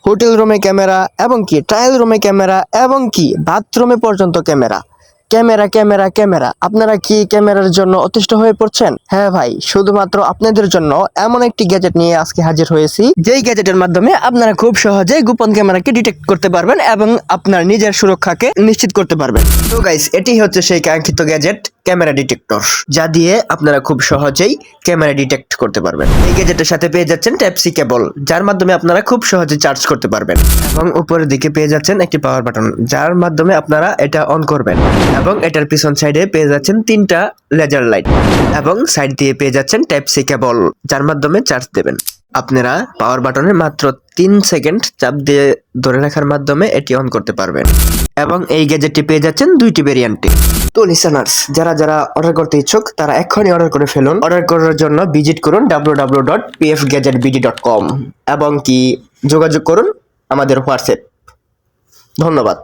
Hotel রুমে camera এবং কি ট্রায়াল রুমে ক্যামেরা এবং কি বাথরুমে পর্যন্ত ক্যামেরা। ক্যামেরা ক্যামেরা ক্যামেরা, আপনারা কি ক্যামেরার জন্য অতিষ্ঠ হয়ে পড়ছেন? হ্যাঁ ভাই, শুধুমাত্র আপনাদের জন্য এমন একটি গ্যাজেট নিয়ে আজকে হাজির হয়েছি, যেই গ্যাজেটের মাধ্যমে আপনারা খুব সহজে গোপন ক্যামেরাকে ডিটেক্ট করতে পারবেন এবং আপনার নিজের সুরক্ষাকে নিশ্চিত করতে পারবেন। তো গাইস, এটি হচ্ছে সেই কাঙ্ক্ষিত গ্যাজেট ক্যামেরা ডিটেক্টর, যা দিয়ে আপনারা খুব সহজেই ক্যামেরা ডিটেক্ট করতে পারবেন। এই গ্যাজেটের সাথে পেয়ে যাচ্ছেন টাইপ সি কেবল, যার মাধ্যমে আপনারা খুব সহজে চার্জ করতে পারবেন, এবং উপরের দিকে পেয়ে যাচ্ছেন একটি পাওয়ার বাটন, যার মাধ্যমে আপনারা এটা অন করবেন, এবং এটার পিছন সাইডে পেয়ে যাচ্ছেন 3টা লেজার লাইট, এবং সাইড দিয়ে পেয়ে যাচ্ছেন টাইপ সি কেবল, যার মাধ্যমে চার্জ দেবেন। আপনারা পাওয়ার বাটনে মাত্র 3 সেকেন্ড চাপ দিয়ে ধরে রাখার মাধ্যমে এটি অন করতে পারবেন, এবং এই গ্যাজেটটি পেয়ে যাচ্ছেন 2টি ভেরিয়েন্টে। তো লিসেনার্স, যারা অর্ডার করতে ইচ্ছুক তারা এক্ষুনি অর্ডার করে ফেলুন। অর্ডার করার জন্য ভিজিট করুন www.pfgadgetbd.com এবং কি যোগাযোগ করুন আমাদের হোয়াটসঅ্যাপ। ধন্যবাদ।